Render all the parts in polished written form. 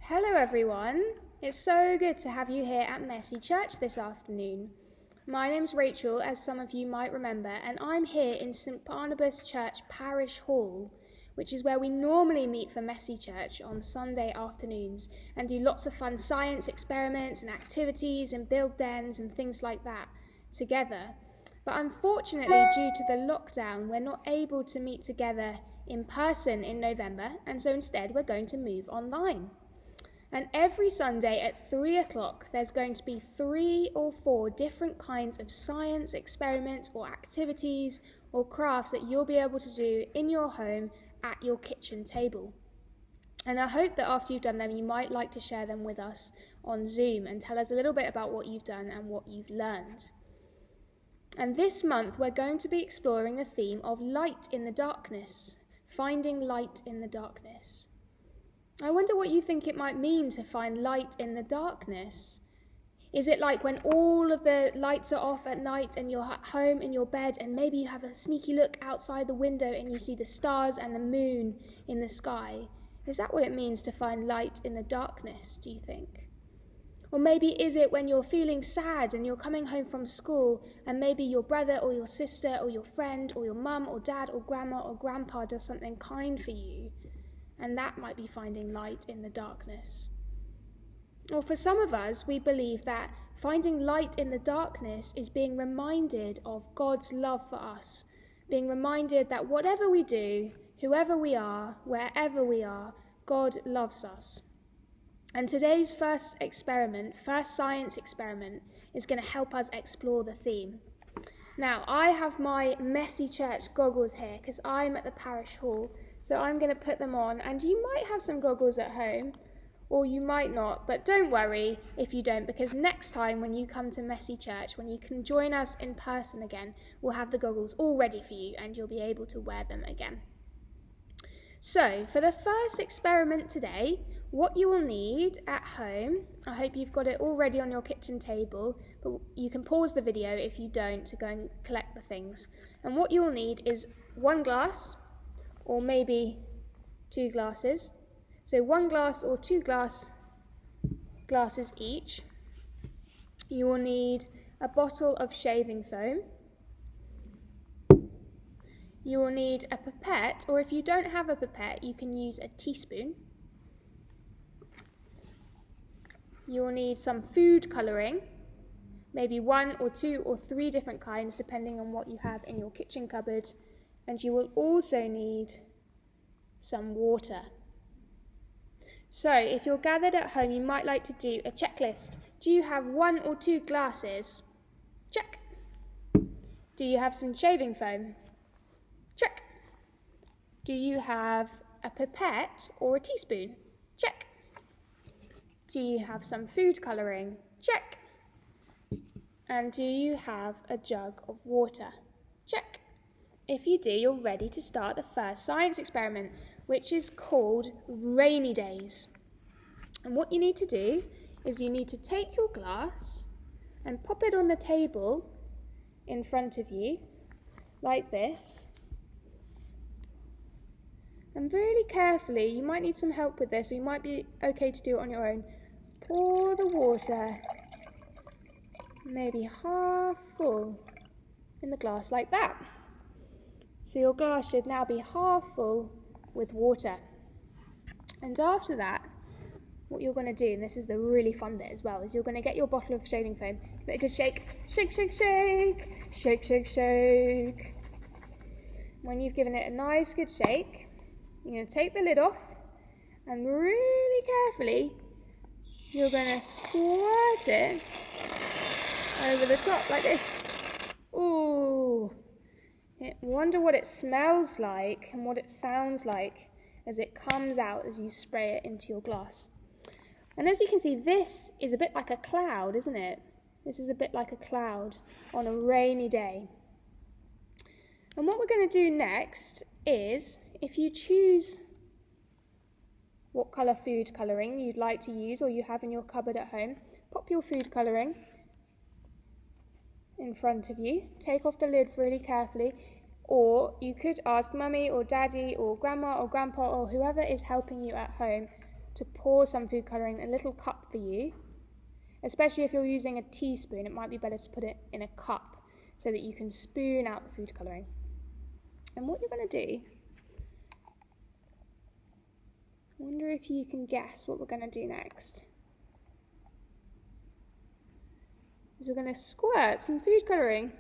Hello everyone, it's so good to have you here at Messy Church this afternoon. My name's Rachel, as some of you might remember, and I'm here in St Barnabas Church Parish Hall, which is where we normally meet for Messy Church on Sunday afternoons and do lots of fun science experiments and activities and build dens and things like that together. But unfortunately, due to the lockdown, we're not able to meet together in person in November, and so instead we're going to move online. And every Sunday at 3 o'clock, there's going to be 3 or 4 different kinds of science experiments or activities or crafts that you'll be able to do in your home at your kitchen table. And I hope that after you've done them, you might like to share them with us on Zoom and tell us a little bit about what you've done and what you've learned. And this month, we're going to be exploring the theme of light in the darkness, finding light in the darkness. I wonder what you think it might mean to find light in the darkness. Is it like when all of the lights are off at night and you're at home in your bed and maybe you have a sneaky look outside the window and you see the stars and the moon in the sky? Is that what it means to find light in the darkness, do you think? Or maybe is it when you're feeling sad and you're coming home from school and maybe your brother or your sister or your friend or your mum or dad or grandma or grandpa does something kind for you, and that might be finding light in the darkness. Or for some of us, we believe that finding light in the darkness is being reminded of God's love for us, being reminded that whatever we do, whoever we are, wherever we are, God loves us. And today's first science experiment, is going to help us explore the theme. Now, I have my Messy Church goggles here because I'm at the parish hall, so I'm going to put them on, and you might have some goggles at home, or you might not, but don't worry if you don't, because next time when you come to Messy Church, when you can join us in person again, we'll have the goggles all ready for you, and you'll be able to wear them again. So, for the first experiment today, what you will need at home, I hope you've got it all ready on your kitchen table, but you can pause the video if you don't to go and collect the things. And what you will need is 1 glass, or maybe 2 glasses. So 1 glass or 2 glasses each. You will need a bottle of shaving foam. You will need a pipette, or if you don't have a pipette, you can use a teaspoon. You will need some food colouring, maybe 1 or 2 or 3 different kinds, depending on what you have in your kitchen cupboard. And you will also need some water. So, if you're gathered at home, you might like to do a checklist. Do you have 1 or 2 glasses? Check. Do you have some shaving foam? Check. Do you have a pipette or a teaspoon? Check. Do you have some food colouring? Check. And do you have a jug of water? Check. If you do, you're ready to start the first science experiment, which is called Rainy Days. And what you need to do is you need to take your glass and pop it on the table in front of you, like this. And really carefully, you might need some help with this, or you might be okay to do it on your own. Pour the water, maybe half full, in the glass like that. So your glass should now be half full with water. And after that, what you're going to do, and this is the really fun bit as well, is you're going to get your bottle of shaving foam, give it a good shake, shake, shake, shake, shake, shake, shake. When you've given it a nice good shake, you're going to take the lid off, and really carefully, you're going to squirt it over the top like this. Ooh! Wonder what it smells like and what it sounds like as it comes out as you spray it into your glass. And as you can see, this is a bit like a cloud, isn't it? This is a bit like a cloud on a rainy day. And what we're going to do next is, if you choose what colour food colouring you'd like to use or you have in your cupboard at home, pop your food colouring in front of you, take off the lid really carefully, or you could ask mummy or daddy or grandma or grandpa or whoever is helping you at home to pour some food colouring in a little cup for you. Especially if you're using a teaspoon, it might be better to put it in a cup so that you can spoon out the food colouring. And what you're going to do, I wonder if you can guess what we're going to do next. Is we're going to squirt some food colouring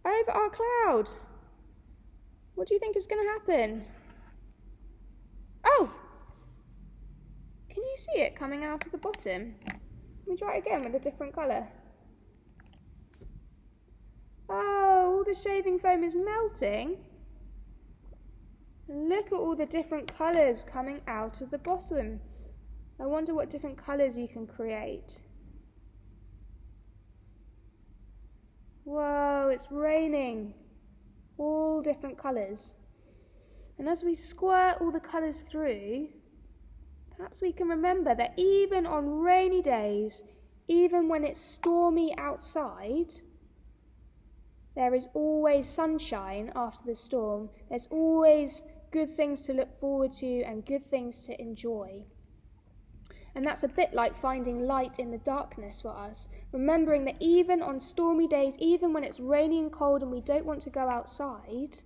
over our cloud. What do you think is going to happen? Oh! Can you see it coming out of the bottom? Let me try it again with a different colour. Oh, all the shaving foam is melting. Look at all the different colours coming out of the bottom. I wonder what different colours you can create. Whoa, it's raining. All different colours. And as we squirt all the colours through, perhaps we can remember that even on rainy days, even when it's stormy outside, there is always sunshine after the storm. There's always good things to look forward to and good things to enjoy. And that's a bit like finding light in the darkness for us, remembering that even on stormy days, even when it's rainy and cold and we don't want to go outside,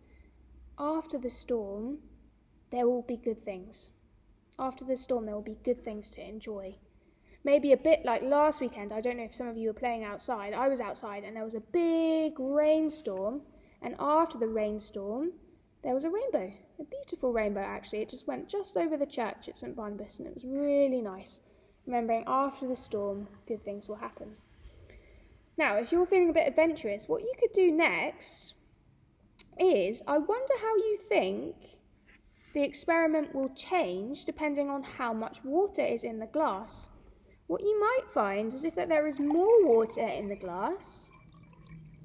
after the storm, there will be good things. After the storm, there will be good things to enjoy. Maybe a bit like last weekend. I don't know if some of you were playing outside. I was outside and there was a big rainstorm. And after the rainstorm, there was a rainbow. A beautiful rainbow, actually. It just went just over the church at St. Barnabas, and it was really nice. Remembering after the storm, good things will happen. Now, if you're feeling a bit adventurous, what you could do next is, I wonder how you think the experiment will change depending on how much water is in the glass. What you might find is if there is more water in the glass,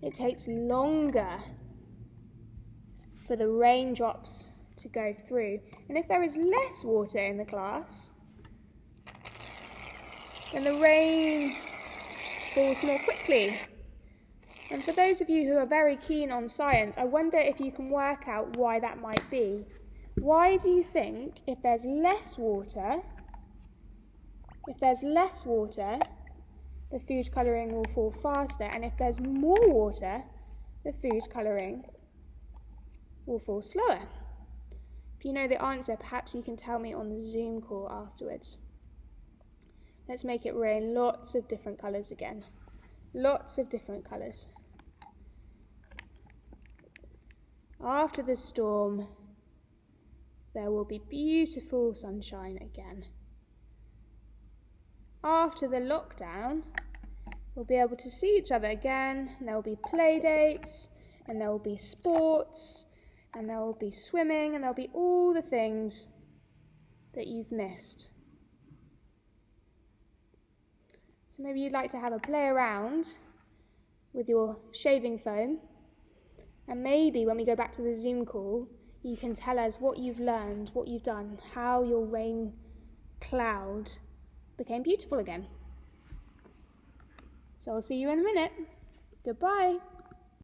it takes longer for the raindrops to go through. And if there is less water in the glass, then the rain falls more quickly. And for those of you who are very keen on science, I wonder if you can work out why that might be. Why do you think if there's less water, the food colouring will fall faster, and if there's more water, the food colouring will fall slower? If you know the answer, perhaps you can tell me on the Zoom call afterwards. Let's make it rain lots of different colours again. Lots of different colours. After the storm, there will be beautiful sunshine again. After the lockdown, we'll be able to see each other again, and there will be play dates, and there will be sports, and there will be swimming, and there'll be all the things that you've missed. So maybe you'd like to have a play around with your shaving foam, and maybe when we go back to the Zoom call, you can tell us what you've learned, what you've done, how your rain cloud became beautiful again. So I'll see you in a minute. Goodbye.